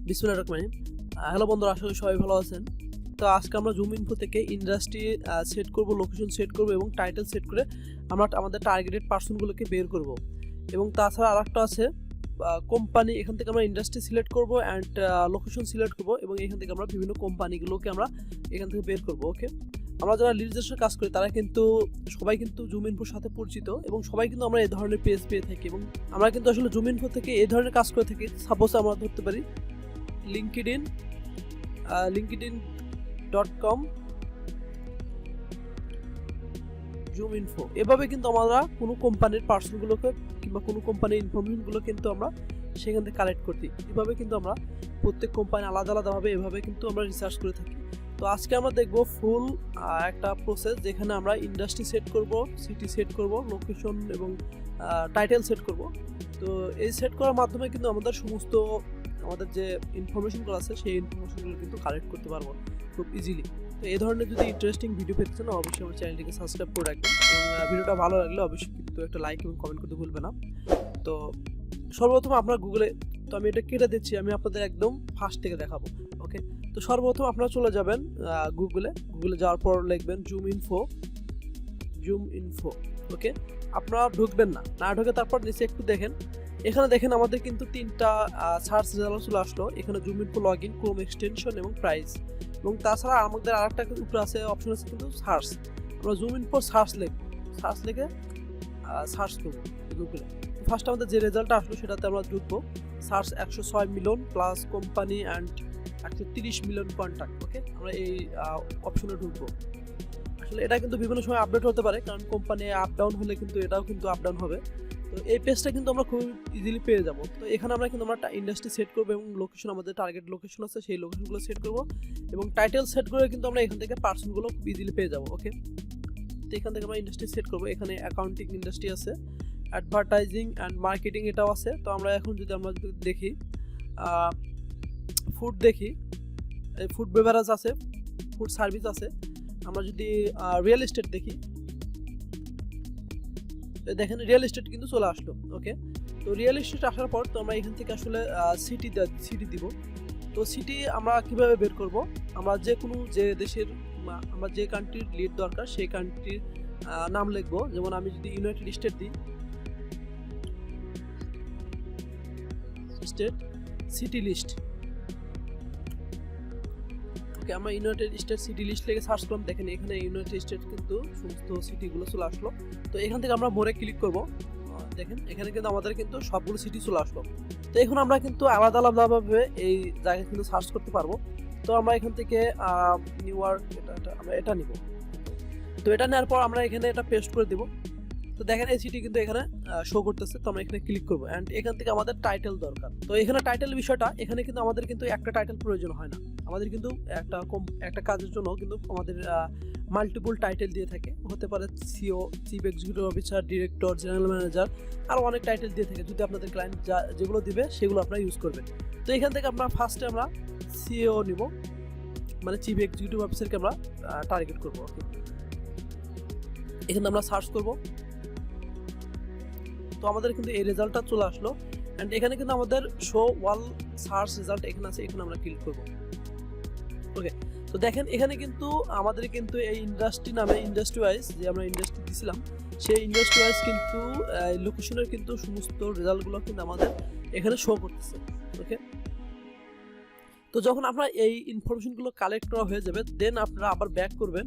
বিসমিল্লাহির রহমানির রহিম। হ্যালো বন্ধুরা, আশা করি সবাই ভালো আছেন। তো আজকে আমরা জুমইনফো থেকে ইন্ডাস্ট্রি সেট করব, লোকেশন সেট করব এবং টাইটেল সেট করে আমরা আমাদের টার্গেটেড পার্সনগুলোকে বের করব। এবং তাছাড়া আরেকটা আছে কোম্পানি, এখান থেকে আমরা ইন্ডাস্ট্রি সিলেক্ট করব অ্যান্ড লোকেশন সিলেক্ট করব এবং এখান থেকে আমরা বিভিন্ন কোম্পানিগুলোকে আমরা এখান থেকে বের করব। ওকে, আমরা যারা লিড জেনারেশন কাজ করি তারা কিন্তু সবাই কিন্তু জুমইনফোর সাথে পরিচিত এবং সবাই কিন্তু আমরা এই ধরনের পেজ পেয়ে থাকি এবং আমরা কিন্তু আসলে জুমইনফো থেকে এই ধরনের কাজ করে থাকি। সাপোজ আমরা ধরতে পারি linkedin.com জুমইনফো। এভাবে কিন্তু আমরা কোনো কোম্পানির পার্সনগুলোকে কিংবা কোনো কোম্পানির ইনফরমেশনগুলো কিন্তু আমরা সেখান থেকে কালেক্ট করতে, এভাবে কিন্তু আমরা প্রত্যেক কোম্পানি আলাদা আলাদাভাবে এভাবে কিন্তু আমরা রিসার্চ করে থাকি। তো আজকে আমরা দেখব ফুল একটা প্রসেস যেখানে আমরা ইন্ডাস্ট্রি সেট করব, সিটি সেট করব, লোকেশন এবং টাইটেল সেট করব। তো এই সেট করার মাধ্যমে কিন্তু আমাদের যে ইনফরমেশনগুলো আছে সেই ইনফরমেশনগুলো কিন্তু কালেক্ট করতে পারবো খুব ইজিলি। তো এই ধরনের যদি ইন্টারেস্টিং ভিডিও পেতে চান অবশ্যই আমার চ্যানেলটিকে সাবস্ক্রাইব করে রাখবেন এবং ভিডিওটা ভালো লাগলে অবশ্যই কিন্তু একটা লাইক এবং কমেন্ট করতে ভুলবেন না। তো সর্বপ্রথম আপনারা গুগলে, তো আমি এটা কেটে দিচ্ছি, আমি আপনাদের একদম ফার্স্ট থেকে দেখাবো। ওকে, তো সর্বপ্রথম আপনারা চলে যাবেন গুগলে যাওয়ার পর লিখবেন জুমইনফো। ওকে, আপনারা ঢুকবেন না ঢুকে তারপর নিচে একটু দেখেন, এখানে দেখেন আমাদের কিন্তু তিনটা সার্চ রেজাল্ট চলে আসলো। এখানে জুমইনফো লগইন, ক্রোম এক্সটেনশন এবং প্রাইস। এবং তাছাড়া আমাদের আরেকটা উপরে আছে অপশন আছে কিন্তু সার্চ। আমরা জুমইনফো সার্চ লিখে সার্চ করবো গুগলে। ফার্স্ট আমাদের যে রেজাল্টটা আসলো সেটাতে আমরা ঢুকবো। Search 106 million plus company and 130 million contact. Okay, আমরা এই অপশনে ঢুকবো। আসলে এটা কিন্তু বিভিন্ন সময় আপডেট হতে পারে, কারণ কোম্পানি আপ ডাউন হলে কিন্তু এটাও কিন্তু আপ ডাউন হবে। তো এই পেজটা কিন্তু আমরা খুব ইজিলি পেয়ে যাব। তো এখানে আমরা ইন্ডাস্ট্রি সেট করবো এবং লোকেশন, আমাদের টার্গেট লোকেশন আছে সেই লোকেশনগুলো সেট করবো এবং টাইটেল সেট করে কিন্তু আমরা এখান থেকে পার্সনগুলো খুব ইজিলি পেয়ে যাবো। ওকে, তো এখান থেকে আমরা ইন্ডাস্ট্রি সেট করবো। এখানে অ্যাকাউন্টিং ইন্ডাস্ট্রি আছে, অ্যাডভার্টাইজিং অ্যান্ড মার্কেটিং এটাও আছে। তো আমরা এখন যদি দেখি ফুড, দেখি ফুড বেভারেজ আছে, ফুড সার্ভিস আছে। আমরা যদি রিয়েল এস্টেট দেখি, দেখেন রিয়েল এস্টেট কিন্তু চলে আসলো। ওকে, তো রিয়েল এস্টেট আসার পর তো আমরা এখান থেকে আসলে সিটি দিব। তো সিটি আমরা কিভাবে বের করব, আমরা যে দেশের, আমরা যে কান্ট্রির লিড দরকার সেই কান্ট্রির নাম লিখবো। যেমন আমি যদি ইউনাইটেড স্টেট দিই, স্টেট সিটি লিস্ট। ওকে, আমরা ইউনাইটেড স্টেট সিটি লিস্ট লিখে সার্চ করলাম। দেখেন এখানে ইউনাইটেড স্টেট কিন্তু সমস্ত সিটিগুলো চলে আসলো। তো এখান থেকে আমরা মোরে ক্লিক করব। দেখেন এখানে কিন্তু আমাদের কিন্তু সবগুলো সিটি চলে আসলো। তো এখন আমরা কিন্তু আলাদা আলাদাভাবে এই জায়গায় কিন্তু সার্চ করতে পারবো। তো আমরা এখান থেকে নিউ ইয়র্ক, আমরা এটা নিব। তো এটা নেওয়ার পর আমরা এখানে এটা পেস্ট করে দিব। তো দেখেন এই সিটি কিন্তু এখানে শো করতেছে। তো আমরা এখানে ক্লিক করবো অ্যান্ড এখান থেকে আমাদের টাইটেল দরকার। তো এখানে টাইটেল বিষয়টা, এখানে কিন্তু আমাদের কিন্তু একটা টাইটেল প্রয়োজন হয় না, আমাদের কিন্তু একটা কাজের জন্য কিন্তু আমাদের মাল্টিপল টাইটেল দিয়ে থাকে। হতে পারে CEO, chief executive officer, director, general manager, আরও অনেক টাইটেল দিয়ে থাকে। যদি আপনাদের ক্লায়েন্ট যেগুলো দিবে সেগুলো আপনারা ইউজ করবেন। তো এখান থেকে আমরা ফার্স্টে আমরা সিও নিব, মানে চিফ এক্সিকিউটিভ অফিসারকে আমরা টার্গেট করবো। এখানে আমরা সার্চ করব। তো আমাদের কিন্তু এই রেজাল্টটা চলে আসলো অ্যান্ড এখানে কিন্তু আমাদের শো ওয়াল সার্চ রেজাল্ট এখানে আছে, এখানে আমরা ক্লিক করব। ওকে, তো দেখেন এখানে কিন্তু আমাদের কিন্তু এই ইন্ডাস্ট্রি নামে, ইন্ডাস্ট্রি ওয়াইজ যে আমরা ইন্ডাস্ট্রি দিয়েছিলাম সেই ইন্ডাস্ট্রি ওয়াইজ কিন্তু লোকেশনের কিন্তু সমস্ত রেজাল্টগুলো কিন্তু আমাদের এখানে শো করতেছে। ওকে, তো যখন আপনার এই ইনফরমেশনগুলো কালেক্ট করা হয়ে যাবে দেন আপনারা আবার ব্যাক করবেন।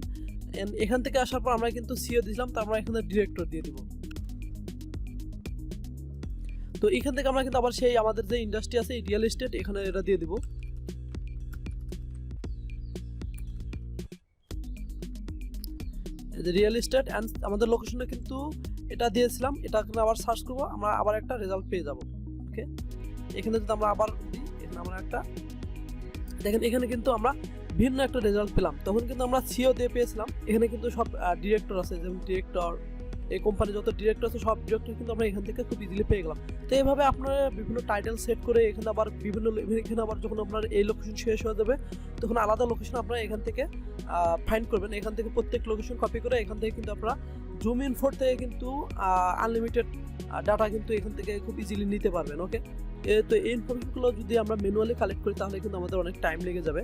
এখান থেকে আসার পর আমরা কিন্তু সিও দিয়েছিলাম, তো আমরা এখানে ডিরেক্টর দিয়ে দিব। তো এখান থেকে আমরা কিন্তু আবার সেই আমাদের যে ইন্ডাস্ট্রি আছে রিয়েল এস্টেট, এখানে এটা দিয়ে দিব। রিয়েল এস্টেট অ্যান্ড আমাদের লোকেশনে কিন্তু এটা দিয়েছিলাম, এটা আবার সার্চ করবো, আমরা আবার একটা রেজাল্ট পেয়ে যাব। ওকে, এখানে যদি আমরা আবার দিই, এখানে আমরা একটা, দেখেন এখানে কিন্তু আমরা ভিন্ন একটা রেজাল্ট পেলাম। তখন কিন্তু আমরা সিও দিয়ে পেয়েছিলাম। এখানে কিন্তু সব ডিরেক্টর আছে, যেমন ডিরেক্টর, এই কোম্পানি যত ডিরেক্টর আছে সব ডিরেক্টর কিন্তু আমরা এখান থেকে খুব ইজিলি পেয়ে গেলাম। তো এইভাবে আপনারা বিভিন্ন টাইটেল সেট করে এখানে আবার এখানে আবার যখন আপনার এই লোকেশন শেষ হয়ে যাবে তখন আলাদা লোকেশন আপনারা এখান থেকে ফাইন্ড করবেন। এখান থেকে প্রত্যেক লোকেশন কপি করে এখান থেকে কিন্তু আপনারা জুমইনফো থেকে কিন্তু আনলিমিটেড ডাটা কিন্তু এখান থেকে খুব ইজিলি নিতে পারবেন। ওকে, তো এই ইনফরমেশনগুলো যদি আমরা ম্যানুয়ালি কালেক্ট করি তাহলে কিন্তু আমাদের অনেক টাইম লেগে যাবে।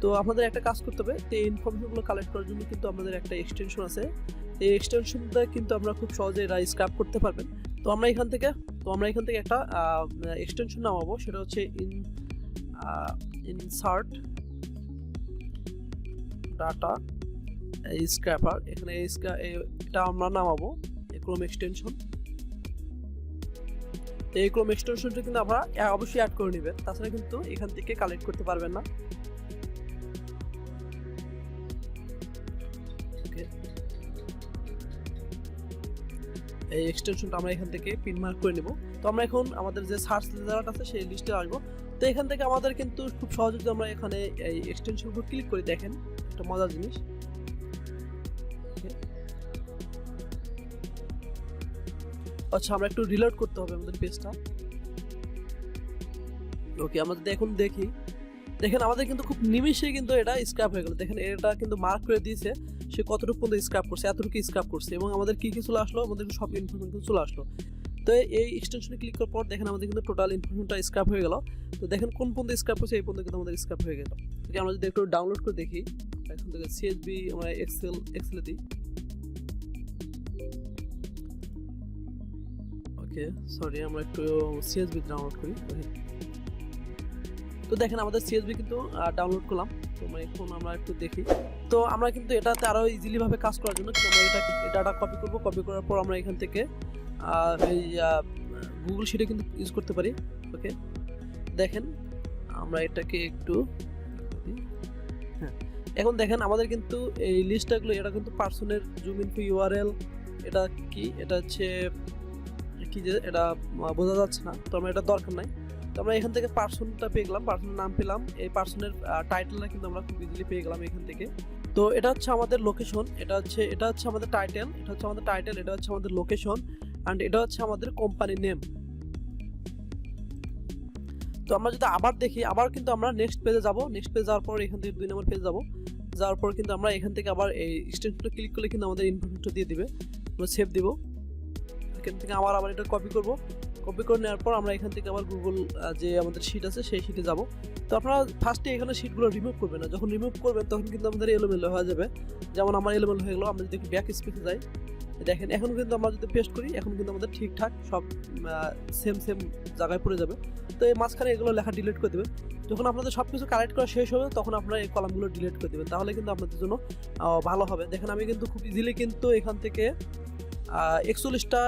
তো আমাদের একটা কাজ করতে হবে, তো এই ইনফরমেশনগুলো কালেক্ট করার জন্য কিন্তু আমাদের একটা এক্সটেনশন আছে। এই এক্সটেনশনটা কিন্তু আমরা খুব সহজে স্ক্র্যাপ করতে পারবেন। তো আমরা এখান থেকে একটা এক্সটেনশন নামাবো, সেটা হচ্ছে ইনসার্ট ডাটা স্ক্র্যাপার। এখানে এটা আমরা নামাবো ক্রোম এক্সটেনশন। এই ক্রোম এক্সটেনশনটা কিন্তু আমরা অবশ্যই অ্যাড করে নেবেন, তাছাড়া কিন্তু এখান থেকে কালেক্ট করতে পারবেন না। এই এক্সটেনশনটা আমরা এখান থেকে পিন মার্ক করে নেব। তো আমরা এখন আমাদের যে সার্চ রেজাল্ট আছে সেই লিস্টে আসবো। তো এখান থেকে আমাদের কিন্তু খুব সহজে যদি আমরা এখানে এই এক্সটেনশন উপর ক্লিক করি, দেখেন একটা মজার জিনিস। আচ্ছা, আমরা একটু রিলোড করতে হবে আমাদের পেজটা। ওকে, আমরা যদি এখন দেখেন আমাদের কিন্তু খুব নিমিষে কিন্তু এটা স্ক্র্যাপ হয়ে গেল। দেখেন এটা কিন্তু মার্ক করে দিয়েছে সে কতটুকু পর্যন্ত স্ক্র্যাপ করছে, এতটুকু স্ক্র্যাপ করছে, এবং আমাদের কি চলে আসলো, আমাদের সব ইনফরমেশন চলে আসলো। তো এই এক্সটেনশনে ক্লিক করার পর দেখেন আমাদের কিন্তু টোটাল ইনফরমেশনটা স্ক্র্যাপ হয়ে গেল। তো দেখেন কোন পর্যন্ত স্ক্র্যাপ করছে, এই পর্যন্ত কিন্তু আমাদের স্ক্র্যাপ হয়ে গেল। আমরা যদি একটু ডাউনলোড করে দেখি, এখন থেকে সিএসবি আমরা এক্সেলে দিই। ওকে, সরি, আমরা একটু সিএসবি ডাউনলোড করি। তো দেখেন আমাদের সিএসবি কিন্তু ডাউনলোড করলাম। তো এখন আমরা একটু দেখি। তো আমরা কিন্তু এটাতে আরো ইজিলি ভাবে কাজ করার জন্য কিন্তু আমরা এই ডাটা কপি করব। কপি করার পর আমরা এখান থেকে এই গুগল শিটে কিন্তু ইউজ করতে পারি। ওকে, দেখেন আমরা এটাকে একটু এখন দেখেন আমাদের কিন্তু এই লিস্টগুলো, এটা কিন্তু পার্সনের জুমিনফো ইউআরএল, এটা কি, এটা হচ্ছে কি যে এটা বোঝা যাচ্ছে না, তো আমরা এটা দরকার নাই। তো আমরা এখান থেকে পার্সনটা পেয়ে গেলাম, পার্সনের নাম পেলাম, এই পার্সনের টাইটেলটা কিন্তু আমরা খুব ইজিলি পেয়ে গেলাম এখান থেকে। তো এটা হচ্ছে আমাদের লোকেশন, এটা হচ্ছে আমাদের টাইটেল, এটা হচ্ছে আমাদের লোকেশন, অ্যান্ড এটা হচ্ছে আমাদের কোম্পানি নেম। তো আমরা যদি আবার দেখি, আবার কিন্তু আমরা নেক্সট পেজে যাব। নেক্সট পেজে যাওয়ার পর এখান থেকে 2 নম্বর পেজে যাওয়ার পর কিন্তু আমরা এখান থেকে আবার এই এক্সটেনশনটা ক্লিক করলে কিন্তু আমাদের ইনফরমেশনটা দিয়ে দিবে। আমরা সেভ দিব। এখান থেকে আবার এটা কপি করে নেওয়ার পর আমরা এখান থেকে আবার গুগল যে আমাদের শিট আছে সেই শিটে যাব। তো আপনারা ফার্স্টে এখানে শিটগুলো রিমুভ করবেন না, যখন রিমুভ করবেন তখন কিন্তু আমাদের এলোমেলো হয়ে যাবে। যেমন আমার এলোমেলো হয়ে গেলো। আমরা যদি ব্যাক স্পেসে যাই, দেখেন এখন কিন্তু আমরা যদি পেস্ট করি, এখন কিন্তু আমাদের ঠিকঠাক সব সেম জায়গায় পড়ে যাবে। তো এই মাঝখানে এগুলো লেখা ডিলিট করে দেবেন। যখন আপনাদের সব কিছু কালেক্ট করা শেষ হবে তখন আপনারা এই কলামগুলো ডিলিট করে দেবেন, তাহলে কিন্তু আপনাদের জন্য ভালো হবে। দেখেন আমি কিন্তু খুব ইজিলি কিন্তু এখান থেকে 41টা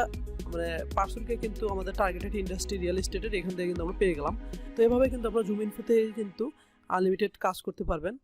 মানে পার্সনকে কিন্তু আমাদের টার্গেটেড ইন্ডাস্ট্রি রিয়েল এস্টেটের এখান থেকে কিন্তু আমরা পেয়ে গেলাম। তো এভাবে কিন্তু আপনারা জুমিনফোতে কিন্তু আনলিমিটেড কাজ করতে পারবেন।